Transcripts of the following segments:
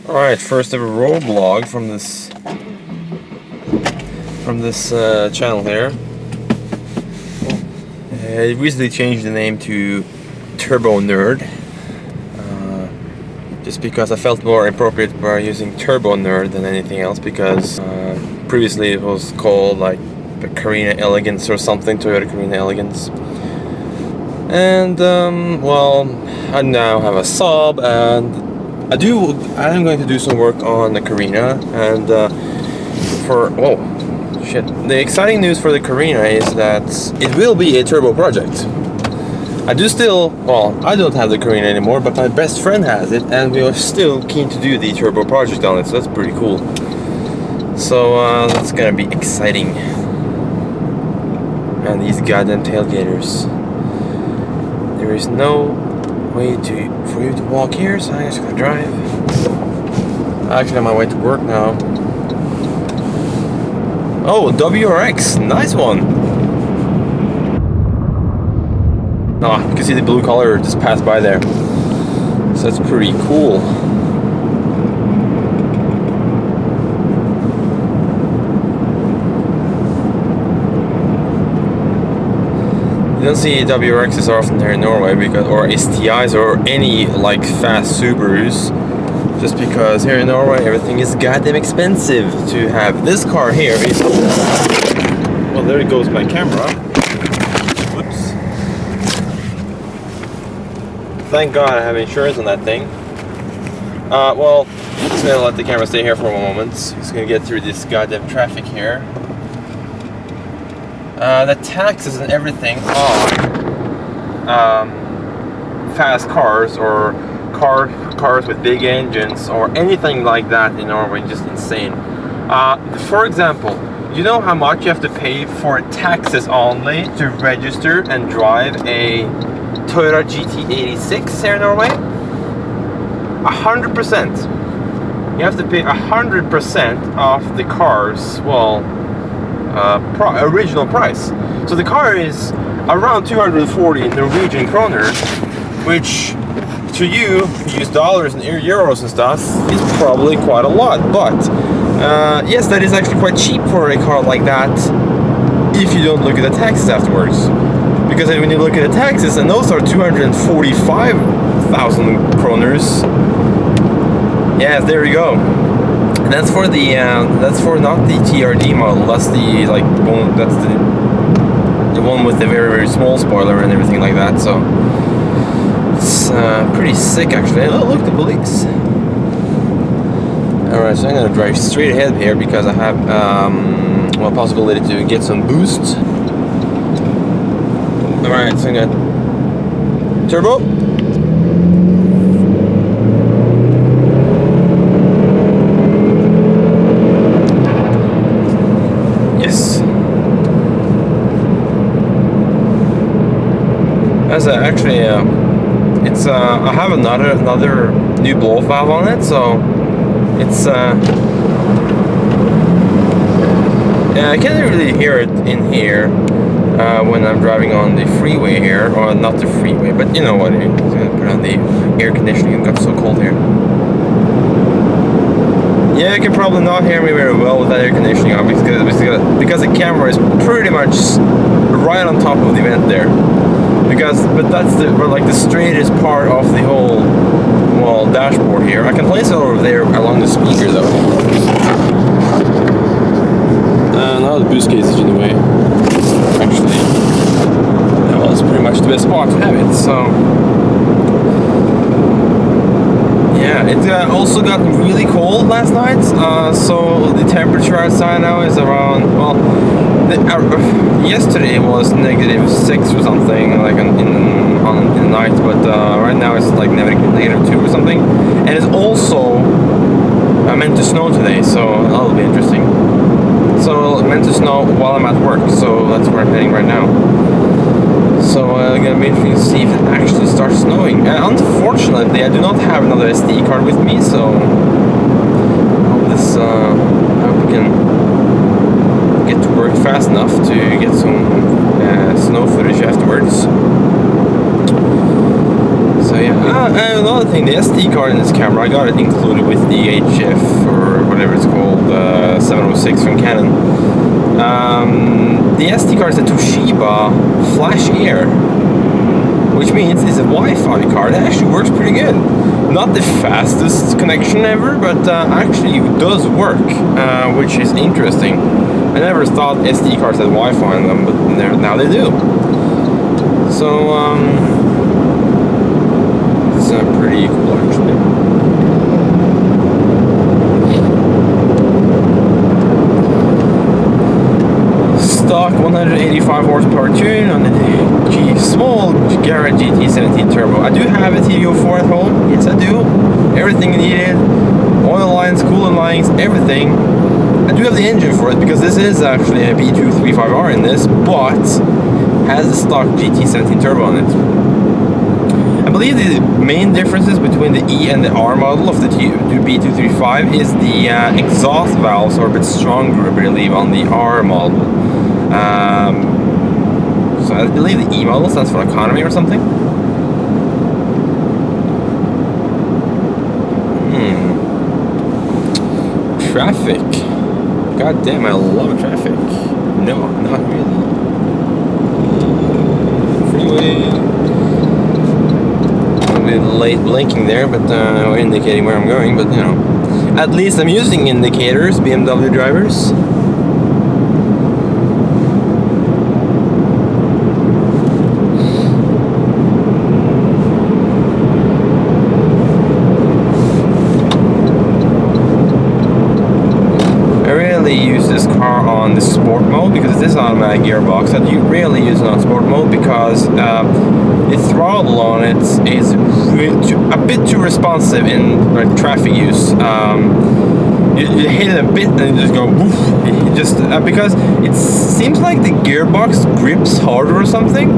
Alright, first ever road vlog from this channel here. I recently changed the name to Turbo Nerd, just because I felt more appropriate by using Turbo Nerd than anything else, because previously it was called like the Carina Elegance or something, Toyota Carina Elegance. And well, I now have a Saab, and I am going to do some work on the Carina, and the exciting news for the Carina is that it will be a turbo project. I don't have the Carina anymore, but my best friend has it, and we are still keen to do the turbo project on it, so that's pretty cool. So that's gonna be exciting. And these goddamn tailgaters. There is no way for you to walk here, so I'm just gonna drive. I'm actually on my way to work now. Oh, WRX, nice one. Oh, you can see the blue color just passed by there, so that's pretty cool. You don't see WRXs often here in Norway, or STIs, or any like fast Subarus, just because here in Norway everything is goddamn expensive to have. This car here is, well, there goes my camera. Whoops. Thank God I have insurance on that thing. Well, I'm just gonna let the camera stay here for a moment. Just gonna get through this goddamn traffic here. The taxes and everything on fast cars, or cars with big engines, or anything like that in Norway, just insane. For example, you know how much you have to pay for taxes only to register and drive a Toyota GT86 here in Norway? 100%. You have to pay 100% of the car's, well, original price. So the car is around 240 Norwegian kroner, which to you, who use dollars and euros and stuff, is probably quite a lot. But yes, that is actually quite cheap for a car like that if you don't look at the taxes afterwards. Because when you look at the taxes, and those are 245,000 kroners. Yes, there you go. And that's for the that's for not the TRD model. That's the the one with the very, very small spoiler and everything like that. So it's pretty sick, actually. Oh, look, the police. All right, so I'm gonna drive straight ahead here because I have well, possibility to get some boost. All right, so I'm gonna turbo. Actually, it's I have another new blow valve on it, so it's yeah, I can't really hear it in here when I'm driving on the freeway here, or not the freeway, but you know what I mean. I'm gonna put on the air conditioning. It got so cold here. Yeah, you can probably not hear me very well with that air conditioning on, because the camera is pretty much right on top of the vent there. But that's the straightest part of the whole, well, dashboard here. I can place it over there along the speaker though. Now the boost case is in the way. Actually, that was pretty much the best spot to have it. So yeah, it also got really cold last night. So the temperature outside now is around, well, yesterday was -6 or something, like in the night, but right now it's like -2 or something, and it's also meant to snow today, so that'll be interesting. So meant to snow while I'm at work, so that's where I'm heading right now. So I'm gonna be interesting to see if it actually starts snowing. Unfortunately, I do not have another SD card with me, so I hope we can get to work fast enough to get some snow footage afterwards. So yeah, and another thing, the SD card in this camera, I got it included with the HF or whatever it's called, 706 from Canon. The SD card is a Toshiba Flash Air, which means it's a Wi-Fi card. It actually works pretty good. Not the fastest connection ever, but actually it does work, which is interesting. I never thought SD cards had Wi-Fi in them, but now they do. So it's pretty cool actually. Stock 185 horsepower tune on the small Garrett GT17 turbo. I do have a TD04 at home. Yes, I do. Everything needed. Oil lines, coolant lines, everything. I do have the engine for it because this is actually a B235R in this, but has a stock GT17 turbo on it. I believe the main differences between the E and the R model of the B235 is the exhaust valves are a bit stronger, I believe, on the R model. So I believe the E model stands for economy or something. Traffic. God damn, I love traffic. No, not really. Freeway. A bit late blinking there, but indicating where I'm going, but you know. At least I'm using indicators, BMW drivers. Use this car on the sport mode because it is automatic gearbox. I do rarely use it on sport mode because the throttle on it is a bit too responsive in like, traffic use. You hit it a bit and you just go woof. It just because it seems like the gearbox grips harder or something.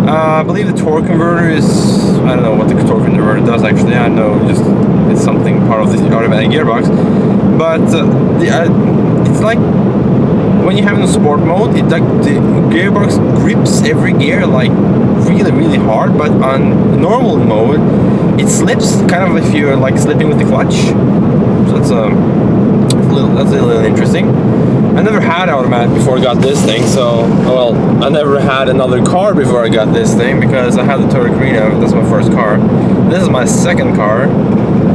I believe the torque converter is, I don't know what the torque converter does actually. I know just it's something part of the automatic gearbox, but it's like when you have it in sport mode, the gearbox grips every gear like really hard, but on normal mode it slips kind of if you're like slipping with the clutch. So that's a little interesting. I never had automatic before I got this thing, so well, I never had another car before I got this thing because I had the Toyota Carino. That's my first car. This is my second car,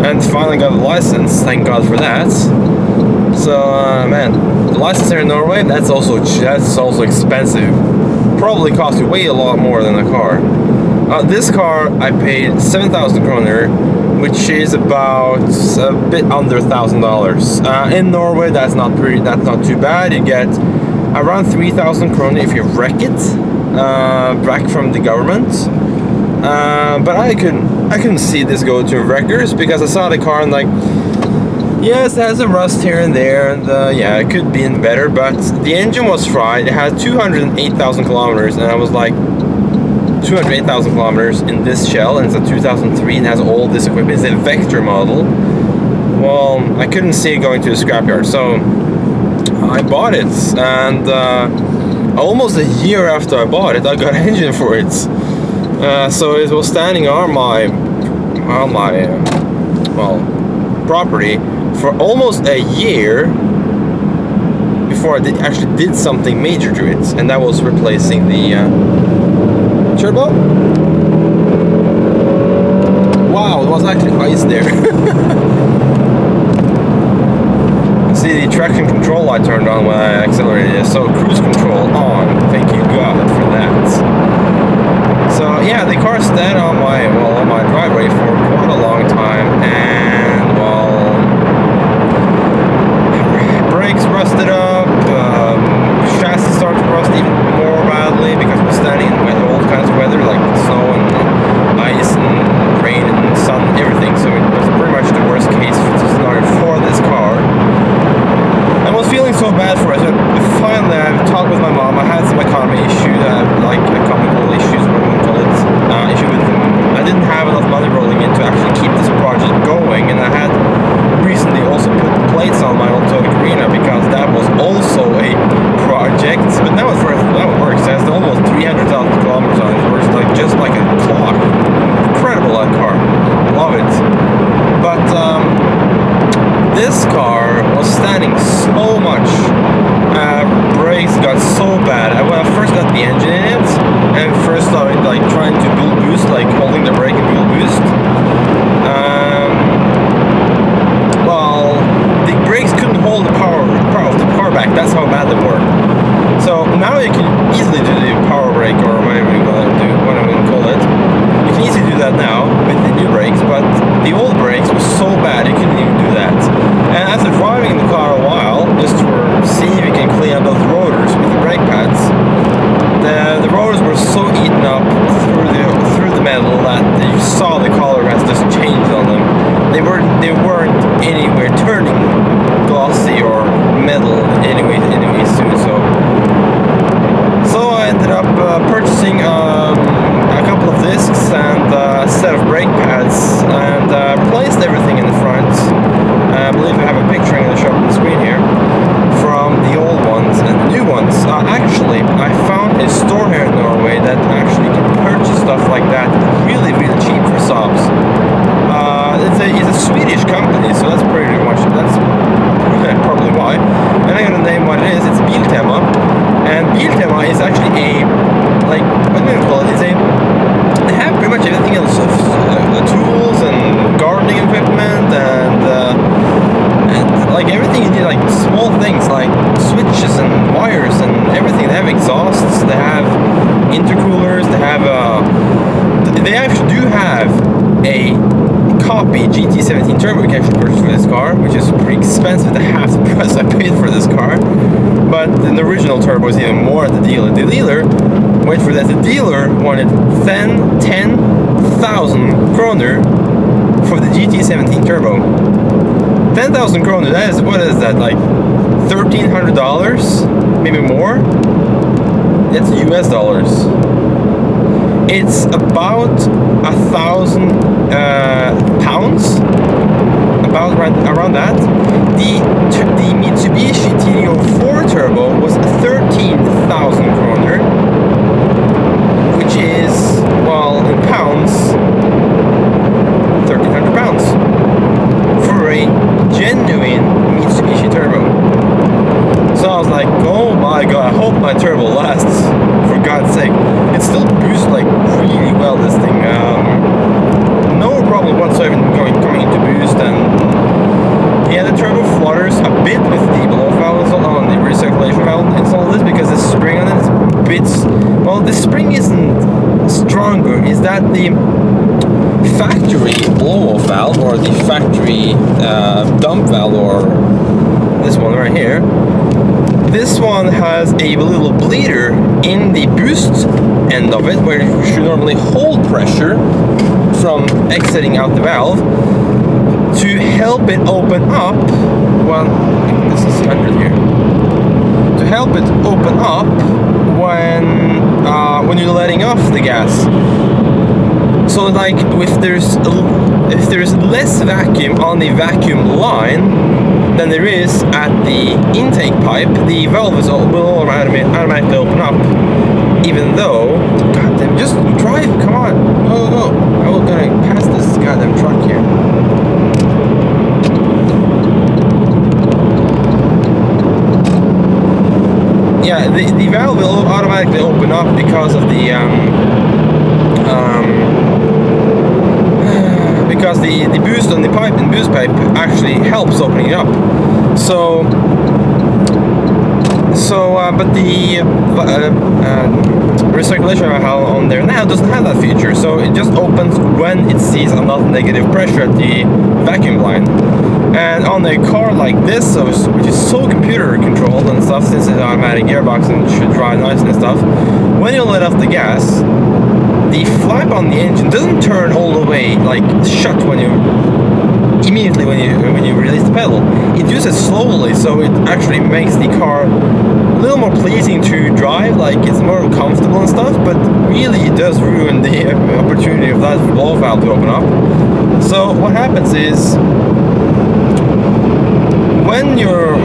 and finally got a license. Thank God for that. So man, the license here in Norway, that's also expensive. Probably costs you way a lot more than a car. This car I paid 7,000 kroner, which is about a bit under $1,000. In Norway, that's not too bad. You get around 3,000 kroner if you wreck it, back from the government. But I couldn't see this go to wreckers because I saw the car and like, yes, it has a rust here and there, and yeah, it could be better, but the engine was fried. It had 208,000 kilometers, and I was like, 208,000 kilometers in this shell, and it's a 2003 and has all this equipment. It's a Vector model. Well, I couldn't see it going to a scrapyard, so I bought it, and almost a year after I bought it, I got an engine for it. So it was standing on my property for almost a year before I actually did something major to it, and that was replacing the turbo. Wow, it was actually ice there. See, the traction control light turned on when I accelerated it, so cruise control on. Thank you God for that. So yeah, the car stayed on my driveway for quite a long time, and well, brakes rusted up, chassis started to rust even more badly because we're standing in all kinds of weather like snow and ice and rain and sun and everything. So it was pretty much the worst case scenario for this car. I was feeling so bad for it. So finally, I talked with my mom. I had some economy issue, like economical issues, what we call it, issue with them. I didn't have enough money rolling in to actually keep this project going this car was standing so much. Brakes got so bad. When I first got the engine in it, and first started like trying to dual boost, like holding the brake and dual boost. Well, the brakes couldn't hold the power of the car back. That's how bad they were. So now you can easily do the power brake, or whatever you want to call it. You can easily do that now with the new brakes, but the old brakes were so bad you couldn't even do that. And after driving the car a while, just to see if you can clean up those rotors with the brake pads, the rotors were so eaten up through the metal that you saw the color has just changed on them. They weren't anywhere turning glossy or metal anyway soon. So I ended up purchasing a couple of discs and a set of brake pads, and replaced everything in the front. I believe I have a picture in the shop on the screen here from the old ones and the new ones. Actually, I found a store here in Norway that actually can purchase stuff like that really, really cheap for Saabs. It's a Swedish company, so that's pretty much, that's probably why. And I'm gonna name what it is. It's Biltema, and Biltema is actually what do you call it? They have pretty much everything else, the tools and gardening equipment and like everything you need, like small things like switches and wires and everything. They have exhausts, they have intercoolers, they actually do have a copy GT17 turbo you can actually purchase for this car, which is pretty expensive, to half the price I paid for this car. But the original turbo is even more at the dealer. The dealer, wait for that, the dealer wanted 10,000 kroner for the GT17 turbo. 10,000 kroner, what is that, like $1,300? Maybe more? That's US dollars. It's about 1,000 pounds, about around that. The Mitsubishi TD04 turbo was 13,000 kroner, which is, well, in pounds, 1,300 pounds for a genuine Mitsubishi turbo. So I was like, oh my god, I hope my turbo lasts, for God's sake. It still boosts like really well, this thing. No problem whatsoever coming into boost, and yeah, the turbo flutters a bit with the blow valve installed on the recirculation valve installed this, because the spring on it is bits. Well, the spring isn't stronger, is that the factory blow-off valve, or the factory dump valve, or this one right here. This one has a little bleeder in the boost end of it, where you should normally hold pressure from exiting out the valve to help it open up. Well, I think this is 100 here. To help it open up when you're letting off the gas. So like if there's less vacuum on the vacuum line than there is at the intake pipe, the valve will automatically open up, even though, goddamn, just drive, come on, go. I'm gonna pass this goddamn truck here. Yeah, the valve will automatically open up because of the because the boost on the pipe and boost pipe actually helps opening it up. But the recirculation valve on there now doesn't have that feature, so it just opens when it sees enough negative pressure at the vacuum line. And on a car like this, which is so computer controlled and stuff, since it's an automatic gearbox and should drive nice and stuff, when you let off the gas, the flap on the engine doesn't turn all the way like shut immediately when you release the pedal. It does it slowly, so it actually makes the car a little more pleasing to drive, like it's more comfortable and stuff, but really it does ruin the opportunity of that blow valve to open up. So what happens is, when you're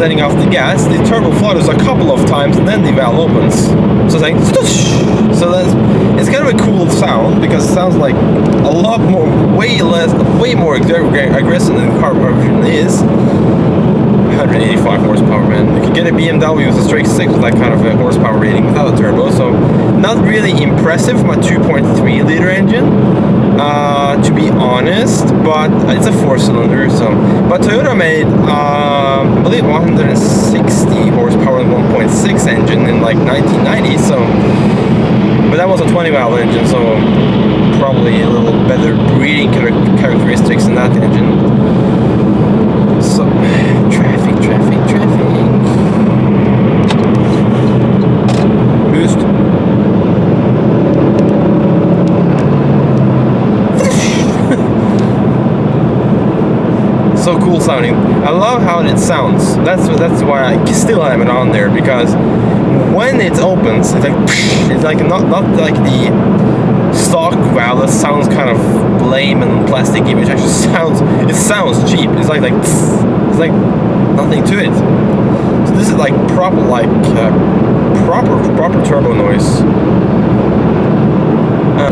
letting off the gas, the turbo flutters a couple of times, and then the valve opens. So it's like, stoosh! So it's kind of a cool sound, because it sounds like a lot more, way more aggressive than the car version is. 185 horsepower, man. You can get a BMW with a straight 6 with that kind of a horsepower rating without a turbo, so not really impressive from a 2.3 liter engine, to be honest, but it's a 4-cylinder, so. But Toyota made, I believe, 160 horsepower and 1.6 engine in like 1990, so. But that was a 20-valve engine, so probably a little better breathing characteristics in that engine. So, traffic. Boost. So cool sounding. I love how it sounds. That's why I still have it on there, because when it opens, it's like not like the stock valve that sounds kind of lame and plasticky, which actually sounds cheap. It's like it's like nothing to it. So this is like proper turbo noise.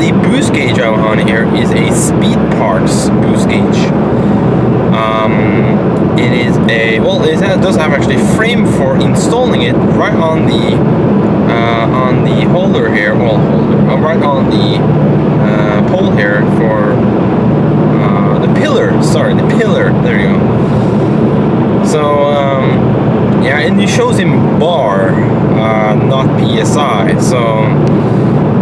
The boost gauge I'm on here is a Speed Parts boost gauge. It is it does have actually a frame for installing it right on the holder here. Right on the pole here for the pillar. Sorry, the pillar. There you go. So yeah, and it shows in bar, not PSI. So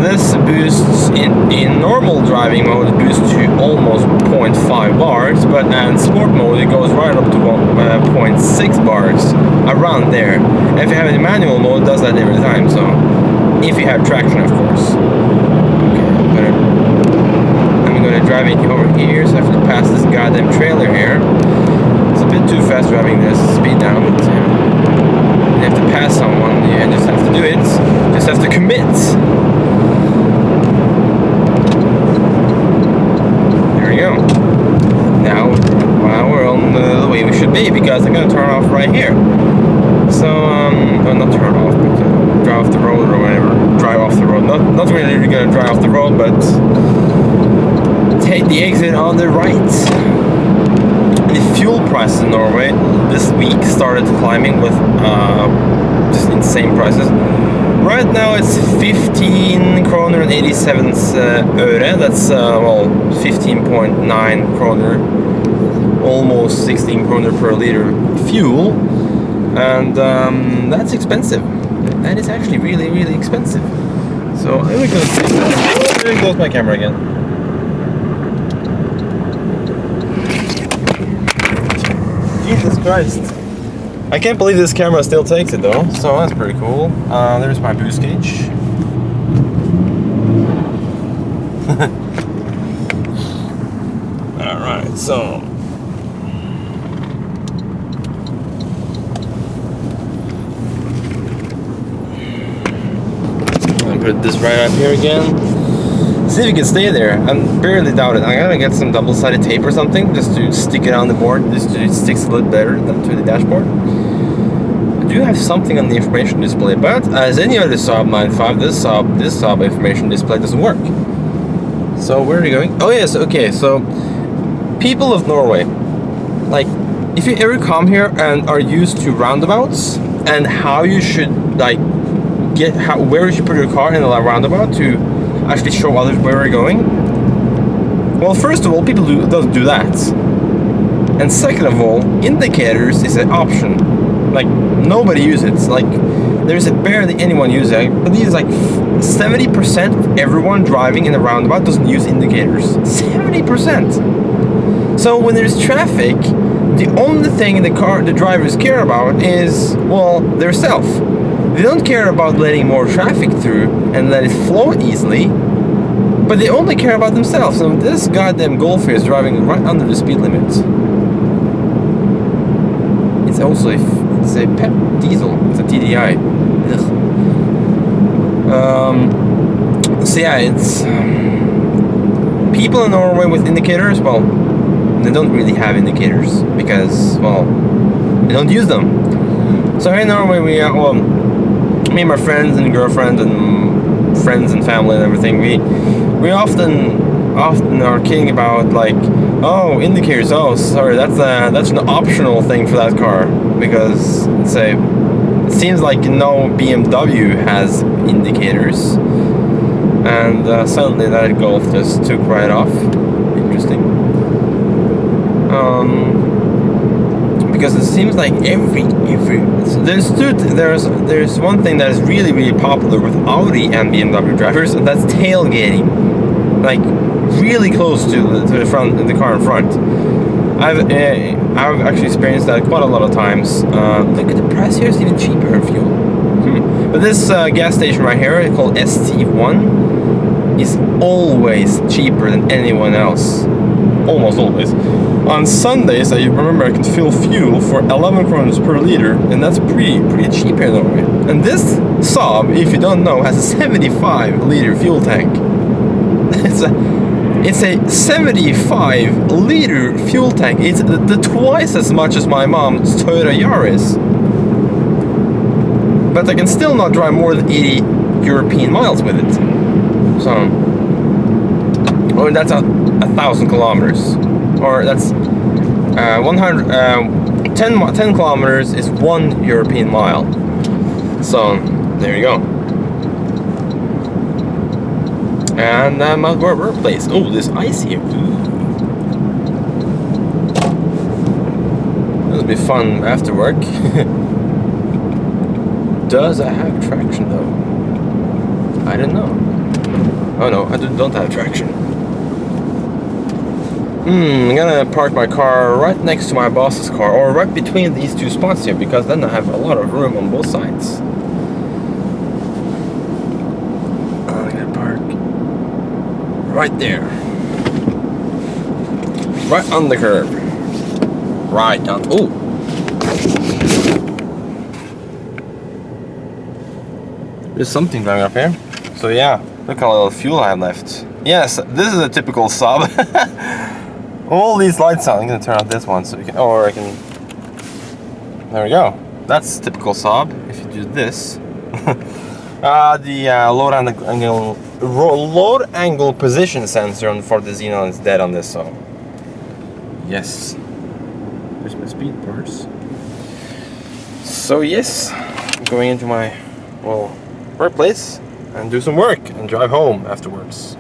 this boosts in normal driving mode, it boosts to almost 0.5 bars, but in sport mode it goes right up to 0.6 bars, around there. And if you have it in manual mode, it does that every time. So if you have traction, of course. Okay, I'm gonna drive it over here, so I have to pass this goddamn trailer here. It's a bit too fast driving this, speed down, but you have to pass someone, you just have to do it, just have to commit. There we go. Now we're on the way we should be, because I'm gonna turn off right here. So, well, not turn off, but drive off the road or whatever. Drive off the road. Not really gonna drive off the road, but take the exit on the right. The fuel prices in Norway this week started climbing with just insane prices. Right now it's 15 kroner and 87 øre. That's 15.9 kroner, almost 16 kroner per liter fuel, and that's expensive. That is actually really expensive. So I'm gonna there goes my camera again. Jesus Christ. I can't believe this camera still takes it though, so that's pretty cool. There's my boost gauge. Alright, so I'll put this right up here again. See if you can stay there. I barely doubt it. I'm gonna get some double-sided tape or something just to stick it on the board. Just so it sticks a little better to the dashboard. I do have something on the information display, but as any other Saab 9.5, this Saab information display doesn't work. So where are you going? Oh yes, okay. So people of Norway, like if you ever come here and are used to roundabouts and how you should like where you should put your car in a roundabout to actually show others where we're going. Well, first of all, people don't do that. And second of all, indicators is an option. Like, nobody uses it. Like, there's barely anyone using it. But these like 70% of everyone driving in a roundabout doesn't use indicators. 70%. So when there's traffic, the only thing the drivers care about is, well, their self. They don't care about letting more traffic through and let it flow easily, but they only care about themselves. So this goddamn Golf is driving right under the speed limit. It's also it's a pep diesel. It's a TDI. So yeah, it's people in Norway with indicators. Well, they don't really have indicators because, well, they don't use them. So here in Norway, me and my friends and girlfriend and friends and family and everything, we often are kidding about like, oh, indicators. Oh, sorry, that's an optional thing for that car, because it seems like no BMW has indicators, and suddenly that Golf just took right off. Interesting. Because it seems like there's one thing that is really popular with Audi and BMW drivers, and that's tailgating, like really close to the front, the car in front. I've actually experienced that quite a lot of times. Look at the price here; it's even cheaper in fuel. But this gas station right here, called ST1, is always cheaper than anyone else. Almost always. On Sundays, I remember I can fill fuel for 11 kroners per liter, and that's pretty cheap here in Norway. And this Saab, if you don't know, has a 75-liter fuel tank. It's a 75-liter fuel tank. It's the twice as much as my mom's Toyota Yaris. But I can still not drive more than 80 European miles with it. So, or that's 1,000 kilometers, or that's 10 kilometers is 1 European mile. So there you go. And my workplace. Oh, there's ice here. That'll be fun after work. Does I have traction though? I don't know. Oh no, I don't have traction. I'm gonna park my car right next to my boss's car, or right between these two spots here, because then I have a lot of room on both sides. I'm gonna park right there. Right on the curb. Right on. Oh! There's something going up here. So yeah, look how little fuel I have left. Yes, this is a typical Saab. All these lights on. I'm gonna turn off this one so we can, or I can. There we go. That's typical Saab. If you do this, the load angle position sensor for the xenon is dead on this. So yes, there's my speed bars. So yes, I'm going into my workplace and do some work and drive home afterwards.